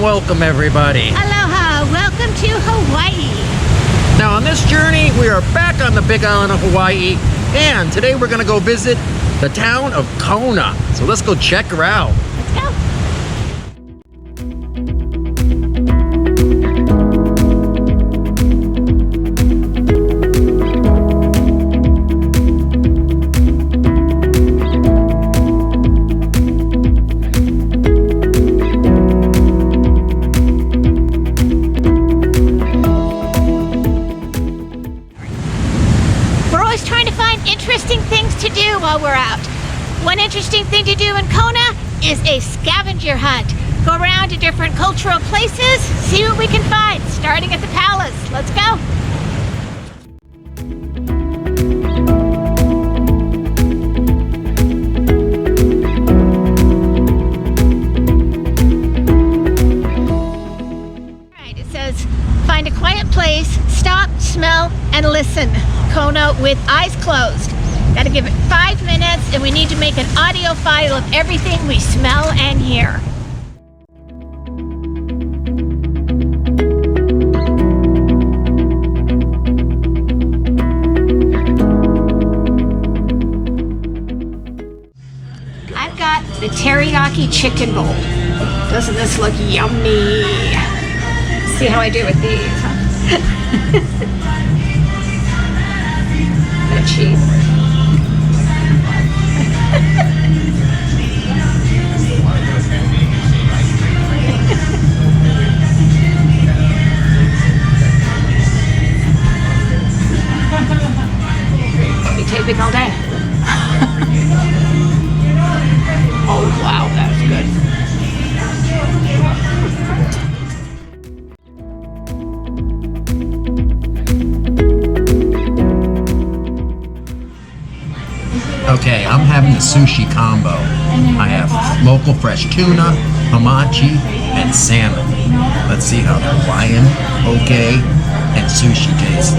welcome everybody. Aloha, welcome to Hawaii. Now on this journey, we are back on the big island of Hawaii, and today we're gonna go visit the town of Kona. So let's go check her out. Let's go. Interesting things to do while we're out. One interesting thing to do in Kona is a scavenger hunt. Go around to different cultural places, see what we can find, starting at the palace. Let's go. All right, it says, find a quiet place, stop, smell, and listen. Kona with eyes closed. Gotta give it 5 minutes, and we need to make an audio file of everything we smell and hear. I've got the teriyaki chicken bowl. Doesn't this look yummy? See how I do with these, huh? Cheap. Be taping all day. Oh wow, that's good. Okay, I'm having the sushi combo. I have local fresh tuna, hamachi, and salmon. Let's see how the Hawaiian, poke, and sushi taste.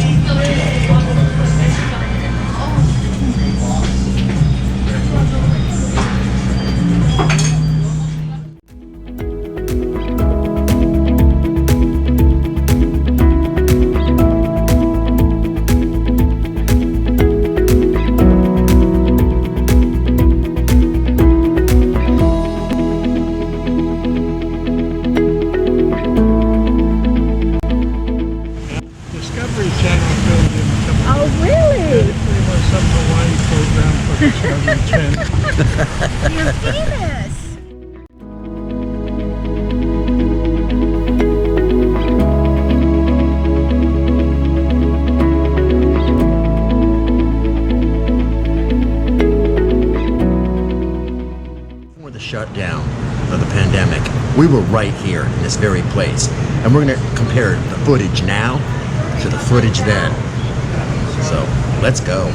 You're famous! Before the shutdown of the pandemic, we were right here in this very place. And we're going to compare the footage now to the footage then. So, let's go.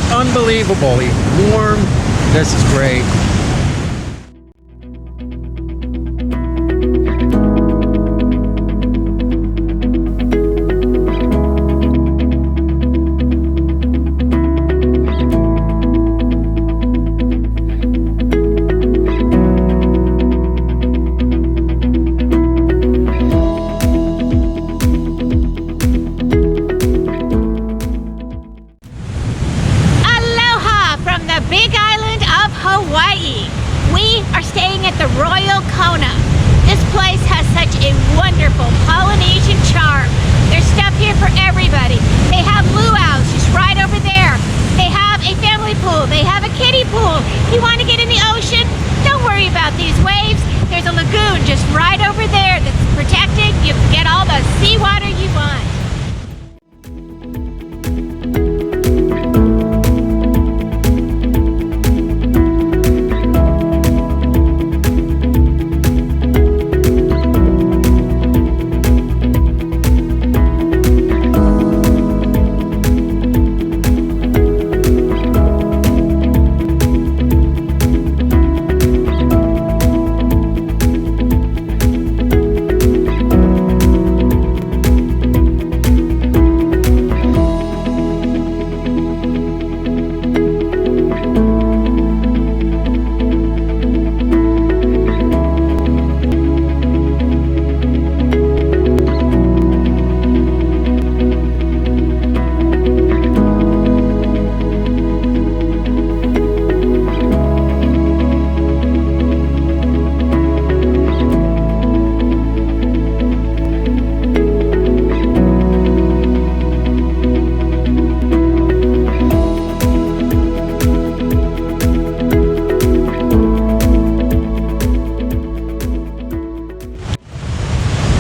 Unbelievably warm. This is great. Big Island of Hawaii.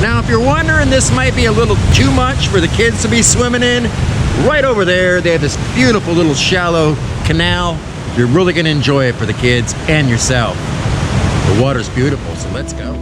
Now, if you're wondering, this might be a little too much for the kids to be swimming in, right over there, they have this beautiful little shallow canal. You're really gonna enjoy it for the kids and yourself. The water's beautiful, so let's go.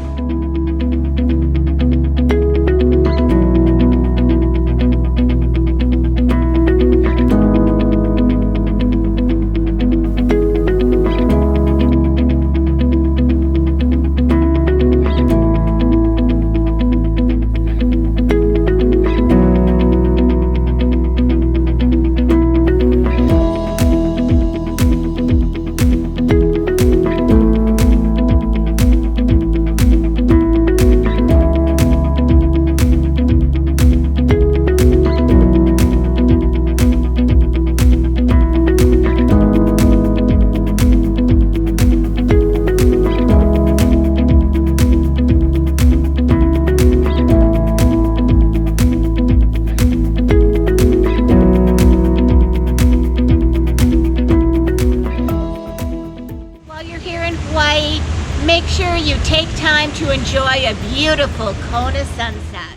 Make sure you take time to enjoy a beautiful Kona sunset.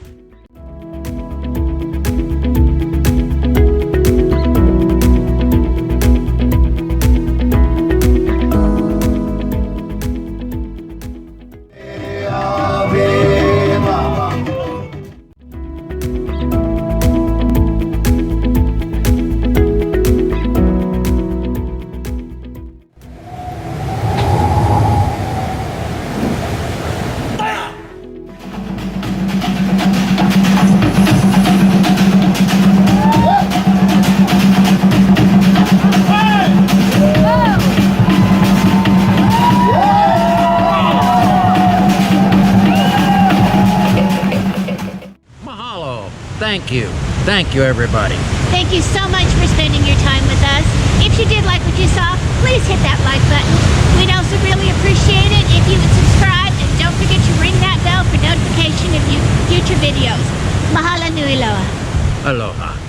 Thank you, everybody. Thank you so much for spending your time with us. If you did like what you saw, please hit that like button. We'd also really appreciate it if you would subscribe, and don't forget to ring that bell for notification of future videos. Mahalo nui loa. Aloha.